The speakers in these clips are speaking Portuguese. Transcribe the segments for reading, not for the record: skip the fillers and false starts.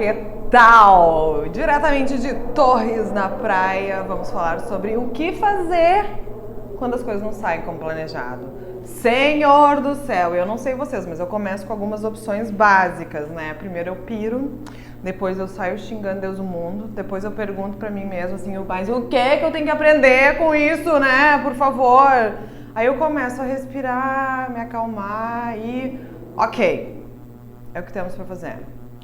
Que tal? Diretamente de Torres, na praia, vamos falar sobre o que fazer quando as coisas não saem como planejado. Senhor do céu, eu não sei vocês, mas eu começo com algumas opções básicas, né? Primeiro eu piro, depois eu saio xingando Deus do mundo, depois eu pergunto pra mim mesmo assim, mas o que eu tenho que aprender com isso, né? Por favor. Aí eu começo a respirar, me acalmar e ok, é o que temos pra fazer.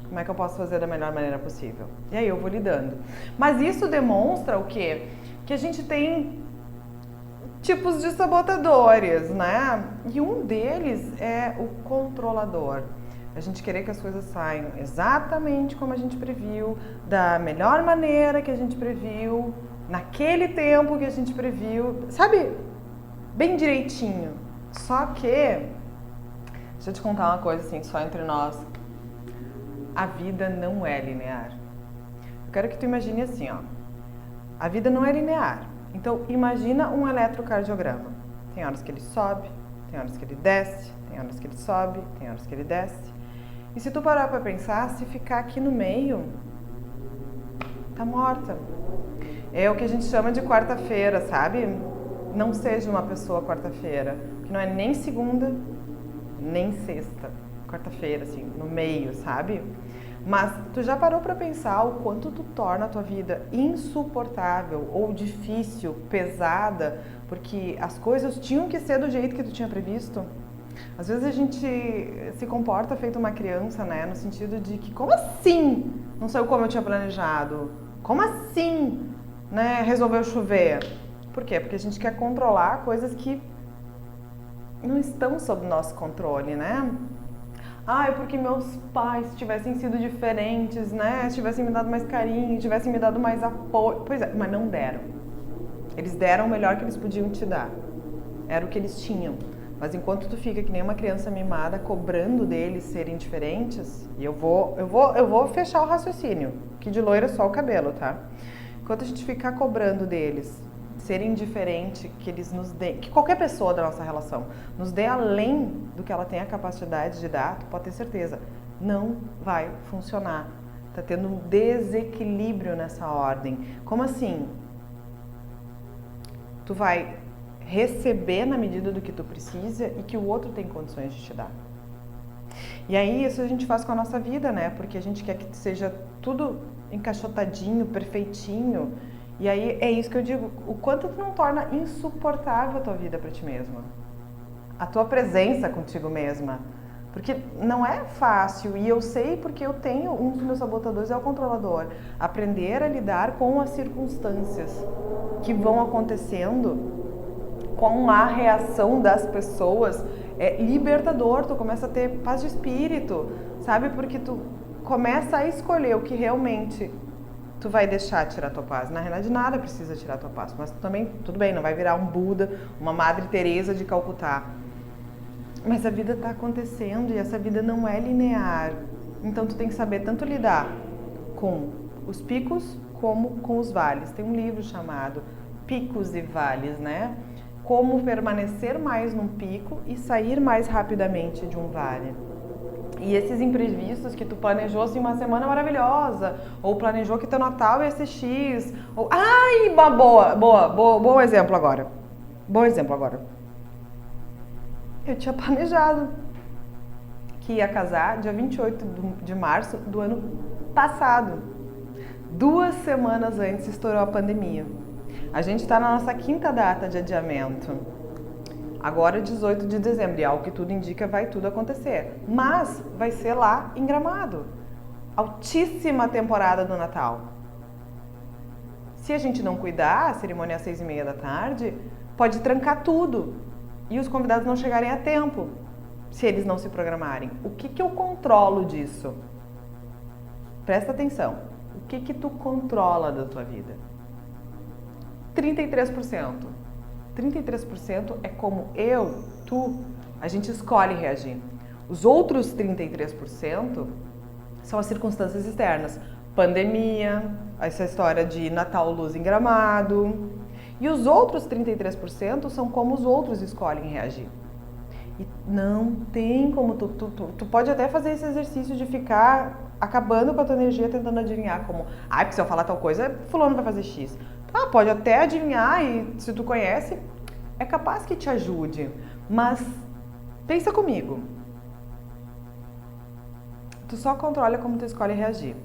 Como é que eu posso fazer da melhor maneira possível? E aí eu vou lidando. Mas isso demonstra o quê? Que a gente tem tipos de sabotadores, né? E um deles é o controlador. A gente querer que as coisas saiam exatamente como a gente previu, da melhor maneira que a gente previu, naquele tempo que a gente previu, sabe? Bem direitinho. Só que, deixa eu te contar uma coisa assim, só entre nós. A vida não é linear. Eu quero que tu imagine assim, ó. A vida não é linear. Então, imagina um eletrocardiograma. Tem horas que ele sobe, tem horas que ele desce, tem horas que ele sobe, tem horas que ele desce. E se tu parar pra pensar, se ficar aqui no meio, tá morta. É o que a gente chama de quarta-feira, sabe? Não seja uma pessoa quarta-feira, que não é nem segunda, nem sexta. Quarta-feira, assim, no meio, sabe? Mas tu já parou pra pensar o quanto tu torna a tua vida insuportável ou difícil, pesada, porque as coisas tinham que ser do jeito que tu tinha previsto? Às vezes a gente se comporta feito uma criança, né? No sentido de que, como assim? Não saiu como eu tinha planejado. Como assim? Né? Resolveu chover. Por quê? Porque a gente quer controlar coisas que não estão sob nosso controle, né? Ah, é porque meus pais tivessem sido diferentes, né? Tivessem me dado mais carinho, tivessem me dado mais apoio. Pois é, mas não deram. Eles deram o melhor que eles podiam te dar. Era o que eles tinham. Mas enquanto tu fica que nem uma criança mimada cobrando deles serem diferentes, e eu vou fechar o raciocínio, que de loira é só o cabelo, tá? Enquanto a gente ficar cobrando deles serem diferentes, que eles nos deem, que qualquer pessoa da nossa relação nos dê além do que ela tem a capacidade de dar, tu pode ter certeza, não vai funcionar. Tá tendo um desequilíbrio nessa ordem. Como assim? Tu vai receber na medida do que tu precisa e que o outro tem condições de te dar. E aí isso a gente faz com a nossa vida, né? Porque a gente quer que seja tudo encaixotadinho, perfeitinho. E aí é isso que eu digo, o quanto tu não torna insuportável a tua vida pra ti mesma. A tua presença contigo mesma. Porque não é fácil, e eu sei porque eu tenho, um dos meus sabotadores é o controlador. Aprender a lidar com as circunstâncias que vão acontecendo, com a reação das pessoas, é libertador, tu começa a ter paz de espírito, sabe? Porque tu começa a escolher o que realmente tu vai deixar tirar tua paz. Na realidade, nada precisa tirar tua paz, mas também, tudo bem, não vai virar um Buda, uma Madre Teresa de Calcutá. Mas a vida tá acontecendo e essa vida não é linear. Então tu tem que saber tanto lidar com os picos como com os vales. Tem um livro chamado Picos e Vales, né? Como permanecer mais num pico e sair mais rapidamente de um vale. E esses imprevistos que tu planejou assim uma semana maravilhosa, ou planejou que teu Natal ia ser X, ou ai, bom exemplo agora. Bom exemplo agora. Eu tinha planejado que ia casar dia 28 de março do ano passado. 2 semanas antes estourou a pandemia. A gente está na nossa 5ª data de adiamento. Agora 18 de dezembro, e ao que tudo indica vai tudo acontecer. Mas vai ser lá em Gramado. Altíssima temporada do Natal. Se a gente não cuidar, a cerimônia é às 6h30 da tarde, pode trancar tudo. E os convidados não chegarem a tempo, se eles não se programarem. O que eu controlo disso? Presta atenção. O que tu controla da tua vida? 33%. 33% é como eu, tu, a gente escolhe reagir. Os outros 33% são as circunstâncias externas. Pandemia, essa história de Natal, luz em Gramado. E os outros 33% são como os outros escolhem reagir. E não tem como tu pode até fazer esse exercício de ficar acabando com a tua energia tentando adivinhar como, porque se eu falar tal coisa, fulano vai fazer X. Tá, pode até adivinhar e se tu conhece, é capaz que te ajude, mas pensa comigo. Tu só controla como tu escolhe reagir.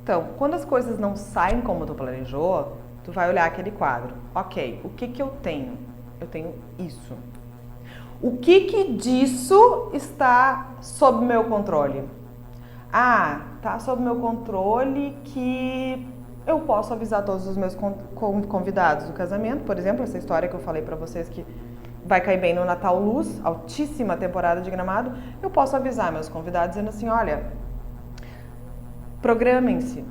Então, quando as coisas não saem como tu planejou, tu vai olhar aquele quadro. Ok, o que eu tenho? Eu tenho isso. O que disso está sob meu controle? Tá sob meu controle que eu posso avisar todos os meus convidados do casamento. Por exemplo, essa história que eu falei pra vocês que vai cair bem no Natal Luz, altíssima temporada de Gramado. Eu posso avisar meus convidados dizendo assim, olha, programem-se.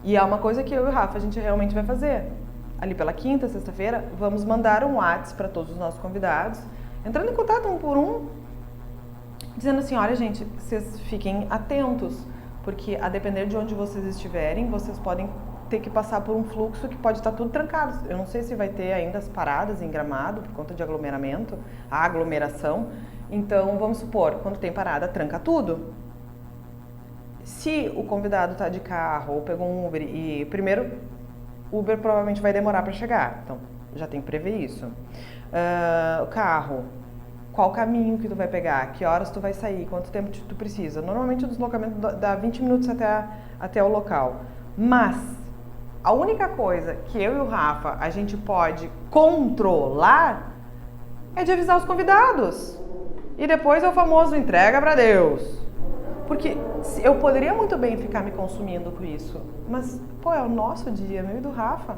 E é uma coisa que eu e o Rafa a gente realmente vai fazer. Ali pela quinta, sexta-feira, vamos mandar um WhatsApp para todos os nossos convidados, entrando em contato um por um, dizendo assim, olha gente, vocês fiquem atentos, porque a depender de onde vocês estiverem, vocês podem ter que passar por um fluxo que pode estar tudo trancado. Eu não sei se vai ter ainda as paradas em Gramado por conta de aglomeramento, a aglomeração. Então, vamos supor, quando tem parada, tranca tudo. Se o convidado está de carro ou pegou um Uber e primeiro, Uber provavelmente vai demorar para chegar, então já tem que prever isso. O carro, qual caminho que tu vai pegar, que horas tu vai sair, quanto tempo tu precisa. Normalmente o deslocamento dá 20 minutos até o local, mas a única coisa que eu e o Rafa a gente pode controlar é de avisar os convidados. E depois é o famoso entrega para Deus. Porque eu poderia muito bem ficar me consumindo com isso, mas, é o nosso dia, meu e do Rafa.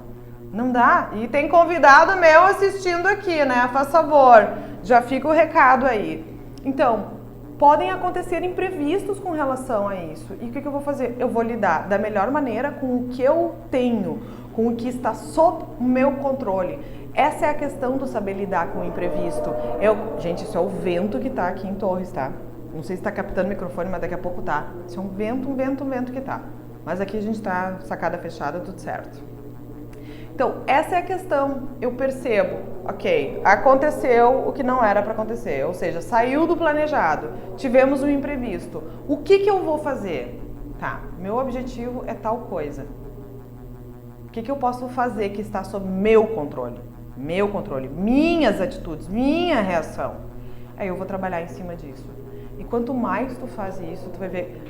Não dá. E tem convidado meu assistindo aqui, né? Faz favor, já fica o recado aí. Então, podem acontecer imprevistos com relação a isso. E o que eu vou fazer? Eu vou lidar da melhor maneira com o que eu tenho, com o que está sob o meu controle. Essa é a questão do saber lidar com o imprevisto. Gente, isso é o vento que tá aqui em Torres, tá? Não sei se tá captando o microfone, mas daqui a pouco tá. Isso é um vento que tá. Mas aqui a gente tá sacada fechada, tudo certo. Então, essa é a questão. Eu percebo, ok, aconteceu o que não era para acontecer, ou seja, saiu do planejado, tivemos um imprevisto. O que eu vou fazer? Tá, meu objetivo é tal coisa. O que eu posso fazer que está sob meu controle? Meu controle, minhas atitudes, minha reação. Aí eu vou trabalhar em cima disso. E quanto mais tu faz isso, tu vai ver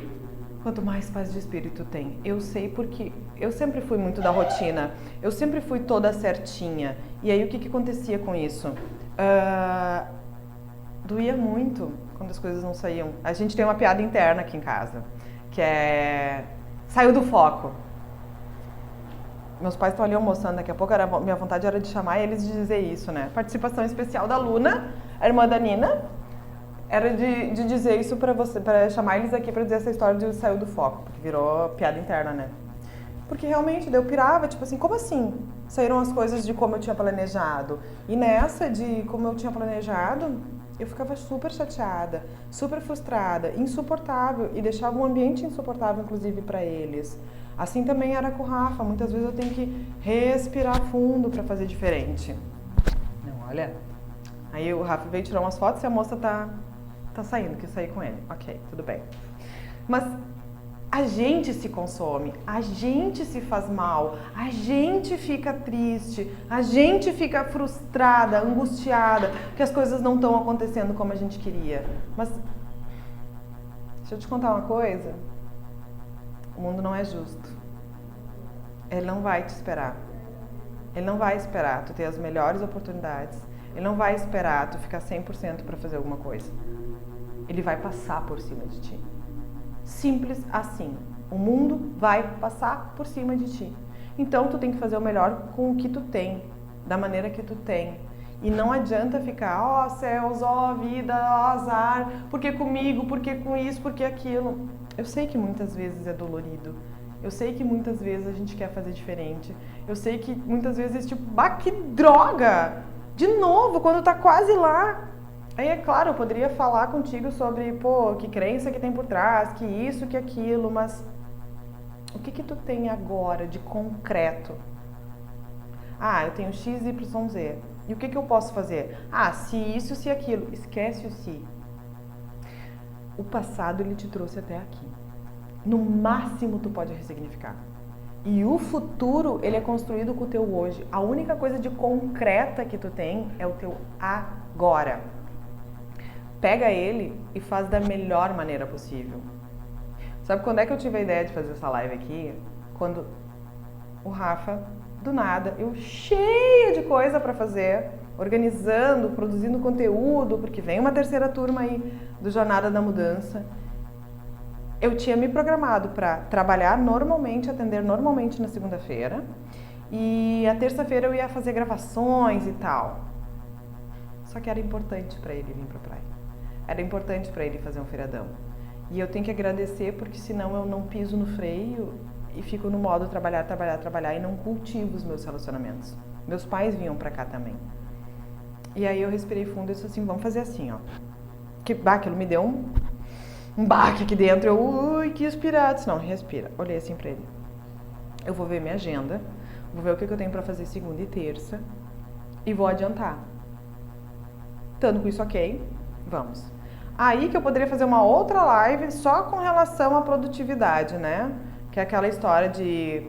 quanto mais paz de espírito tem. Eu sei porque eu sempre fui muito da rotina, eu sempre fui toda certinha. E aí o que acontecia com isso? Doía muito quando as coisas não saíam. A gente tem uma piada interna aqui em casa, que é... saiu do foco. Meus pais estão ali almoçando, daqui a pouco minha vontade era de chamar eles de dizer isso, né? Participação especial da Luna, a irmã da Nina, era de dizer isso para chamar eles aqui para dizer essa história de saiu do foco, porque virou piada interna, né? Porque realmente eu pirava, tipo assim, como assim? Saíram as coisas de como eu tinha planejado. E nessa de como eu tinha planejado, eu ficava super chateada, super frustrada, insuportável e deixava um ambiente insuportável, inclusive, para eles. Assim também era com o Rafa, muitas vezes eu tenho que respirar fundo para fazer diferente. Não, olha. Aí o Rafa veio tirar umas fotos e a moça tá saindo, que eu saí com ele. Ok, tudo bem. Mas a gente se consome, a gente se faz mal, a gente fica triste, a gente fica frustrada, angustiada, que as coisas não estão acontecendo como a gente queria. Mas deixa eu te contar uma coisa. O mundo não é justo. Ele não vai te esperar. Ele não vai esperar tu ter as melhores oportunidades. Ele não vai esperar tu ficar 100% para fazer alguma coisa. Ele vai passar por cima de ti. Simples assim. O mundo vai passar por cima de ti. Então tu tem que fazer o melhor com o que tu tem, da maneira que tu tem. E não adianta ficar, céus, vida, azar, porque comigo, porque com isso, porque aquilo. Eu sei que muitas vezes é dolorido. Eu sei que muitas vezes a gente quer fazer diferente. Eu sei que muitas vezes, tipo, que droga! De novo, quando tá quase lá. Aí, é claro, eu poderia falar contigo sobre, que crença que tem por trás, que isso, que aquilo, mas o que tu tem agora de concreto? Eu tenho X, Y, Z. E o que eu posso fazer? Se isso, se aquilo. Esquece o se. O passado, ele te trouxe até aqui. no máximo tu pode ressignificar. E o futuro, ele é construído com o teu hoje. A única coisa de concreta que tu tem é o teu agora. Pega ele e faz da melhor maneira possível. Sabe quando é que eu tive a ideia de fazer essa live aqui? Quando o Rafa, do nada, eu cheia de coisa para fazer, organizando, produzindo conteúdo, porque vem uma terceira turma aí do Jornada da Mudança. Eu tinha me programado para trabalhar normalmente, atender normalmente na segunda-feira, e a terça-feira eu ia fazer gravações e tal. Só que era importante para ele vir para a praia. Era importante para ele fazer um feriadão. E eu tenho que agradecer, porque senão eu não piso no freio e fico no modo trabalhar e não cultivo os meus relacionamentos. Meus pais vinham para cá também. E aí eu respirei fundo e disse assim, vamos fazer assim, ó. Aquilo me deu um baque aqui dentro. Eu, ui, que inspirado. Não, respira. Olhei assim pra ele. Eu vou ver minha agenda, vou ver o que eu tenho pra fazer segunda e terça e vou adiantar. Estando com isso ok, vamos. Aí que eu poderia fazer uma outra live só com relação à produtividade, né? Que é aquela história de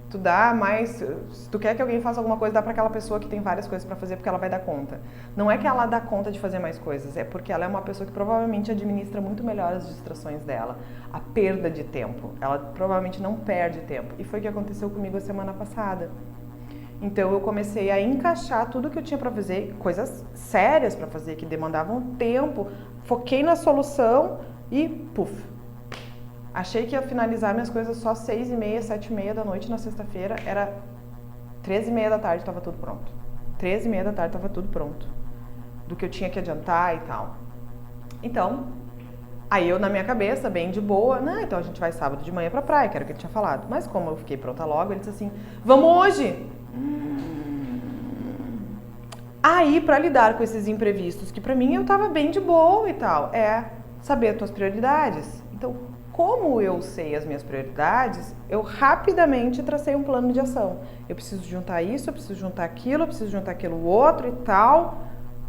tu dá mais, se tu quer que alguém faça alguma coisa, dá pra aquela pessoa que tem várias coisas pra fazer, porque ela vai dar conta. Não é que ela dá conta de fazer mais coisas, é porque ela é uma pessoa que provavelmente administra muito melhor as distrações dela, a perda de tempo. Ela provavelmente não perde tempo. E foi o que aconteceu comigo a semana passada. Então eu comecei a encaixar tudo que eu tinha pra fazer, coisas sérias pra fazer, que demandavam tempo, foquei na solução e puf. Achei que ia finalizar minhas coisas só 6h30, 7h30 da noite na sexta-feira, era 13h30 da tarde, estava tudo pronto. 13h30 da tarde estava tudo pronto, do que eu tinha que adiantar e tal. Então, aí eu na minha cabeça, bem de boa, não, então a gente vai sábado de manhã pra praia, que era o que ele tinha falado. Mas como eu fiquei pronta logo, ele disse assim, vamos hoje! Aí, pra lidar com esses imprevistos, que pra mim eu tava bem de boa e tal, é saber as tuas prioridades. Então, como eu sei as minhas prioridades, eu rapidamente tracei um plano de ação. Eu preciso juntar isso, eu preciso juntar aquilo, eu preciso juntar aquilo outro e tal,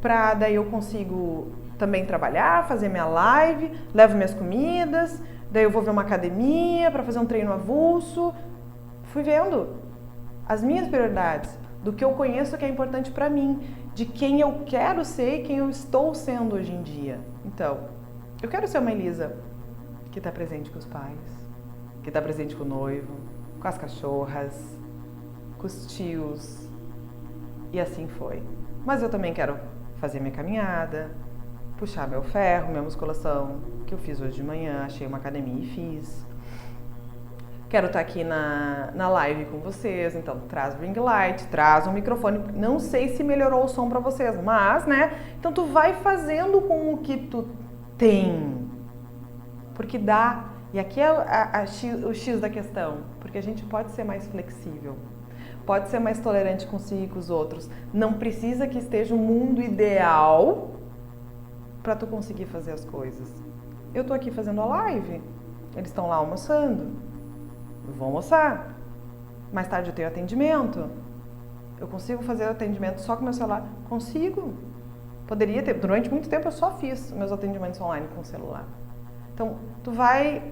pra daí eu consigo também trabalhar, fazer minha live, levo minhas comidas, daí eu vou ver uma academia pra fazer um treino avulso. Fui vendo as minhas prioridades, do que eu conheço que é importante pra mim, de quem eu quero ser e quem eu estou sendo hoje em dia. Então, eu quero ser uma Elisa que está presente com os pais, que está presente com o noivo, com as cachorras, com os tios, e assim foi. Mas eu também quero fazer minha caminhada, puxar meu ferro, minha musculação, que eu fiz hoje de manhã, achei uma academia e fiz. Quero estar aqui na live com vocês, então traz ring light, traz um microfone. Não sei se melhorou o som para vocês, mas, né? Então tu vai fazendo com o que tu tem. Porque dá, e aqui é o X da questão, porque a gente pode ser mais flexível, pode ser mais tolerante consigo e com os outros. Não precisa que esteja o mundo ideal para tu conseguir fazer as coisas. Eu tô aqui fazendo a live, eles estão lá almoçando, eu vou almoçar, mais tarde eu tenho atendimento, eu consigo fazer o atendimento só com meu celular? Consigo. Poderia ter, durante muito tempo eu só fiz meus atendimentos online com o celular. Então, tu vai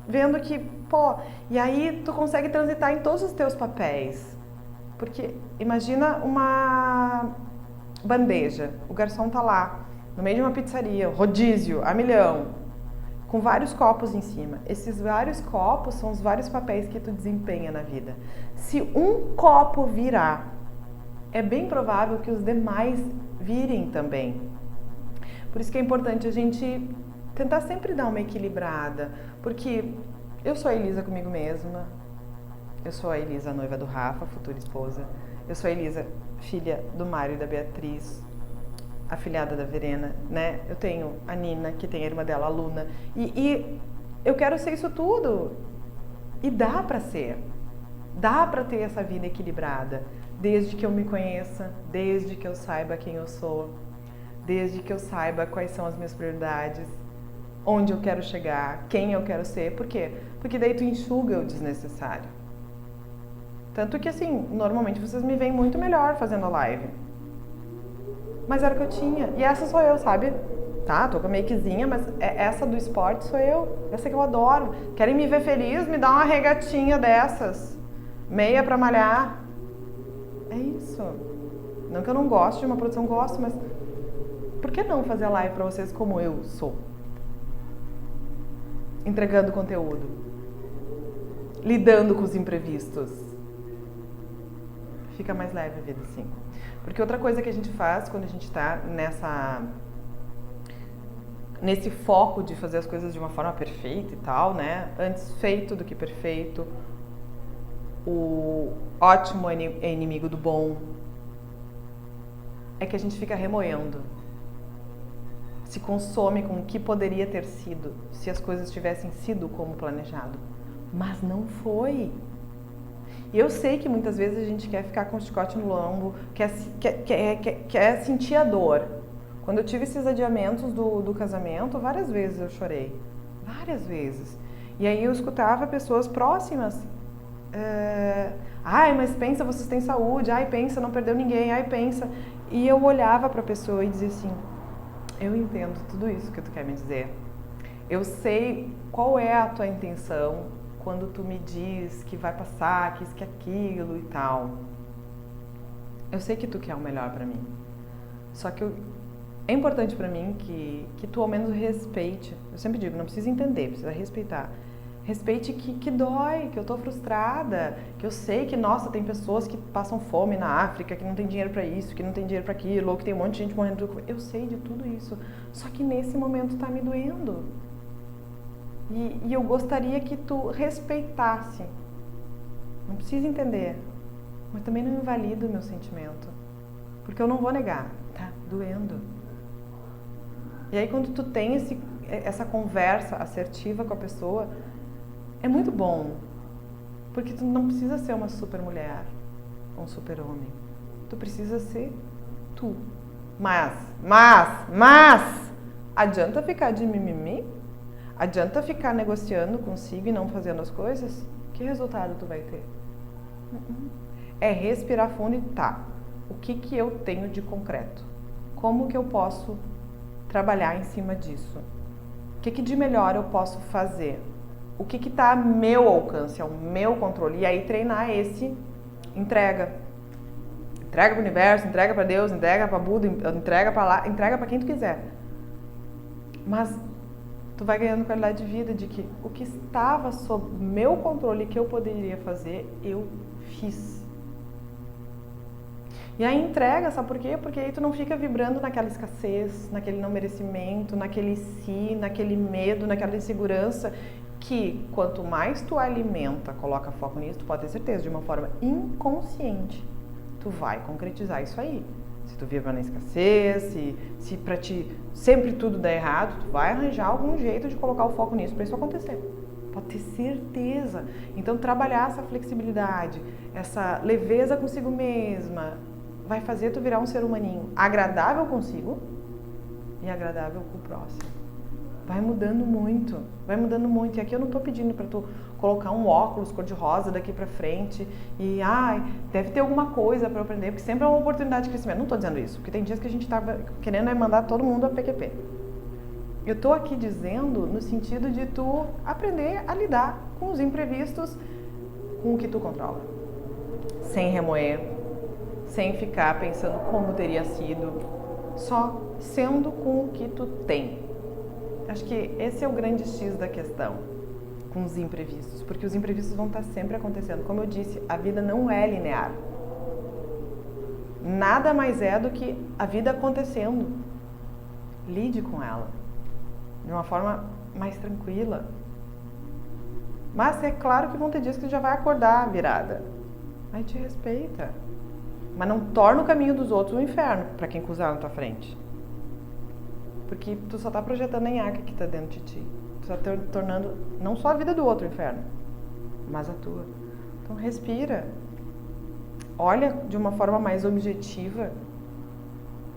vendo que, pô, e aí tu consegue transitar em todos os teus papéis. Porque imagina uma bandeja, o garçom tá lá, no meio de uma pizzaria, rodízio, a milhão, com vários copos em cima. Esses vários copos são os vários papéis que tu desempenha na vida. Se um copo virar, é bem provável que os demais virem também. Por isso que é importante a gente tentar sempre dar uma equilibrada, porque eu sou a Elisa comigo mesma, eu sou a Elisa, noiva do Rafa, futura esposa, eu sou a Elisa, filha do Mário e da Beatriz, afilhada da Verena, né? Eu tenho a Nina, que tem a irmã dela, a Luna, e eu quero ser isso tudo, e dá pra ser, dá pra ter essa vida equilibrada, desde que eu me conheça, desde que eu saiba quem eu sou, desde que eu saiba quais são as minhas prioridades, onde eu quero chegar, quem eu quero ser. Por quê? Porque daí tu enxuga o desnecessário. Tanto que assim, normalmente vocês me veem muito melhor fazendo a live. Mas era o que eu tinha. E essa sou eu, sabe? tá? Tô com a makezinha, mas essa do esporte sou eu. Essa que eu adoro. Querem me ver feliz? Me dá uma regatinha dessas. Meia pra malhar. É isso. Não que eu não goste de uma produção, gosto, mas por que não fazer a live pra vocês como eu sou? Entregando conteúdo. Lidando com os imprevistos. Fica mais leve a vida, sim. Porque outra coisa que a gente faz quando a gente tá nesse foco de fazer as coisas de uma forma perfeita e tal, né? Antes feito do que perfeito. O ótimo é inimigo do bom. É que a gente fica remoendo. Se consome com o que poderia ter sido se as coisas tivessem sido como planejado. Mas não foi. E eu sei que muitas vezes a gente quer ficar com o chicote no lombo, quer sentir a dor. Quando eu tive esses adiamentos do casamento, várias vezes eu chorei. Várias vezes. E aí eu escutava pessoas próximas. Ai, mas pensa, vocês têm saúde. Ai, pensa, não perdeu ninguém. Ai, pensa. E eu olhava para a pessoa e dizia assim, eu entendo tudo isso que tu quer me dizer. Eu sei qual é a tua intenção quando tu me diz que vai passar, que isso, que aquilo e tal. Eu sei que tu quer o melhor pra mim. Só que é importante pra mim que tu ao menos respeite. Eu sempre digo, não precisa entender, precisa respeitar. Respeite que dói, que eu tô frustrada, que eu sei que, nossa, tem pessoas que passam fome na África, que não tem dinheiro pra isso, que não tem dinheiro pra aquilo, ou que tem um monte de gente morrendo. Eu sei de tudo isso. Só que nesse momento tá me doendo. E eu gostaria que tu respeitasse. Não precisa entender, mas também não invalida o meu sentimento. Porque eu não vou negar, tá doendo. E aí quando tu tem essa conversa assertiva com a pessoa, é muito bom. Porque tu não precisa ser uma super mulher ou um super homem. Tu precisa ser tu. Mas, adianta ficar de mimimi? Adianta ficar negociando consigo e não fazendo as coisas? Que resultado tu vai ter? É respirar fundo e tá. O que eu tenho de concreto? Como que eu posso trabalhar em cima disso? O que de melhor eu posso fazer? O que tá a meu alcance, ao meu controle? E aí treinar esse entrega. Entrega pro universo, entrega pra Deus, entrega pra Buda, entrega pra lá, entrega pra quem tu quiser. Mas tu vai ganhando qualidade de vida de que o que estava sob meu controle que eu poderia fazer, eu fiz. E aí entrega, sabe por quê? Porque aí tu não fica vibrando naquela escassez, naquele não merecimento, naquele si, naquele medo, naquela insegurança, que quanto mais tu alimenta, coloca foco nisso, tu pode ter certeza, de uma forma inconsciente, tu vai concretizar isso aí. Se tu vibra na escassez, se pra ti sempre tudo dá errado, tu vai arranjar algum jeito de colocar o foco nisso para isso acontecer. Pode ter certeza. Então trabalhar essa flexibilidade, essa leveza consigo mesma, vai fazer tu virar um ser humaninho agradável consigo e agradável com o próximo. Vai mudando muito, vai mudando muito. E aqui eu não tô pedindo pra tu colocar um óculos cor-de-rosa daqui pra frente e, deve ter alguma coisa pra eu aprender, porque sempre é uma oportunidade de crescimento. Não tô dizendo isso, porque tem dias que a gente tava querendo mandar todo mundo a PQP. Eu tô aqui dizendo no sentido de tu aprender a lidar com os imprevistos, com o que tu controla. Sem remoer, sem ficar pensando como teria sido, só sendo com o que tu tem. Acho que esse é o grande X da questão com os imprevistos, porque os imprevistos vão estar sempre acontecendo. Como eu disse, a vida não é linear. Nada mais é do que a vida acontecendo. Lide com ela de uma forma mais tranquila. Mas é claro que vão ter dias que tu já vai acordar virada. Aí te respeita. Mas não torna o caminho dos outros um inferno para quem cruzar na tua frente. Porque tu só tá projetando a nhaca que tá dentro de ti. Tu tá tornando não só a vida do outro inferno, mas a tua. Então respira. Olha de uma forma mais objetiva.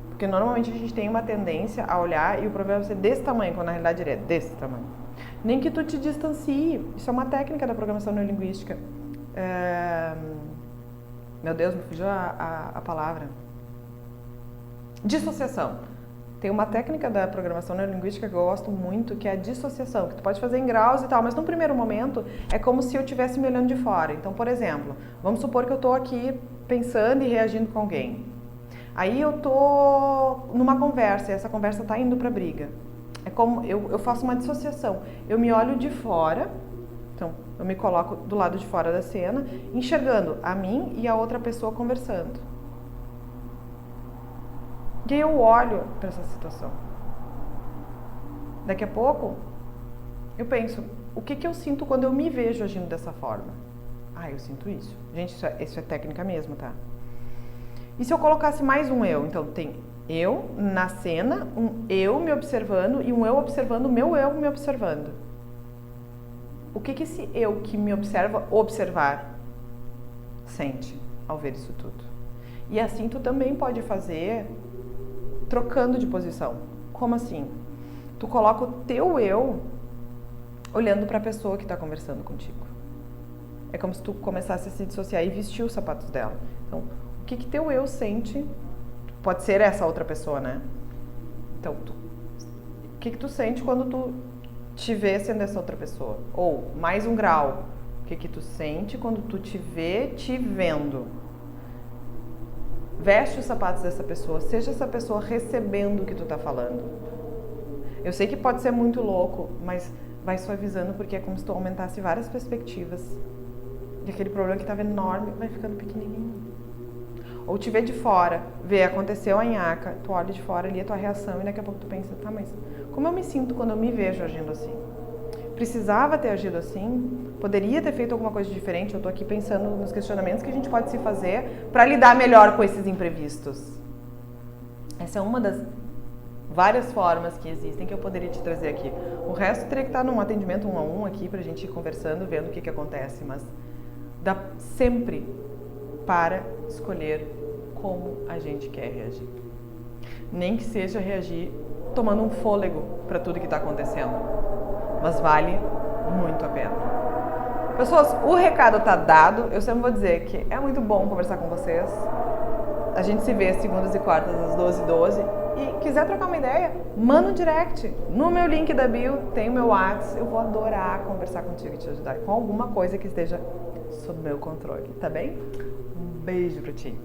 Porque normalmente a gente tem uma tendência a olhar e o problema é ser desse tamanho, quando na realidade ele é desse tamanho. Nem que tu te distancie. Isso é uma técnica da programação neurolinguística. Meu Deus, me fugiu a palavra. Dissociação. Tem uma técnica da programação neurolinguística que eu gosto muito, que é a dissociação, que tu pode fazer em graus e tal, mas no primeiro momento é como se eu estivesse me olhando de fora. Então, por exemplo, vamos supor que eu estou aqui pensando e reagindo com alguém. Aí eu estou numa conversa e essa conversa está indo para briga. É como eu faço uma dissociação. Eu me olho de fora, então eu me coloco do lado de fora da cena, enxergando a mim e a outra pessoa conversando. E aí eu olho para essa situação. Daqui a pouco, eu penso, o que eu sinto quando eu me vejo agindo dessa forma? Ah, eu sinto isso. Gente, isso é técnica mesmo, tá? E se eu colocasse mais um eu? Então tem eu na cena, um eu me observando e um eu observando o meu eu me observando. O que esse eu que me observar, sente ao ver isso tudo? E assim tu também pode fazer trocando de posição. Como assim? Tu coloca o teu eu olhando para a pessoa que está conversando contigo. É como se tu começasse a se dissociar e vestir os sapatos dela. Então, o que teu eu sente? Pode ser essa outra pessoa, né? Então, o que tu sente quando tu te vê sendo essa outra pessoa? Ou, mais um grau, o que tu sente quando tu te vê te vendo? Veste os sapatos dessa pessoa, seja essa pessoa recebendo o que tu tá falando. Eu sei que pode ser muito louco, mas vai suavizando porque é como se tu aumentasse várias perspectivas. E aquele problema que estava enorme vai ficando pequenininho. Ou te vê de fora, vê, aconteceu a nhaca, tu olha de fora ali a tua reação e daqui a pouco tu pensa, tá, mas como eu me sinto quando eu me vejo agindo assim? Precisava ter agido assim? Poderia ter feito alguma coisa diferente? Eu tô aqui pensando nos questionamentos que a gente pode se fazer para lidar melhor com esses imprevistos. Essa é uma das várias formas que existem que eu poderia te trazer aqui. O resto teria que estar num atendimento 1 a 1 aqui pra gente ir conversando, vendo o que acontece, mas dá sempre para escolher como a gente quer reagir. Nem que seja reagir tomando um fôlego para tudo que está acontecendo, mas vale muito a pena. Pessoas, o recado tá dado. Eu sempre vou dizer que é muito bom conversar com vocês. A gente se vê segundas e quartas às 12h12. E quiser trocar uma ideia, manda um direct. No meu link da bio tem o meu WhatsApp. Eu vou adorar conversar contigo e te ajudar com alguma coisa que esteja sob meu controle, tá bem? Um beijo pra ti.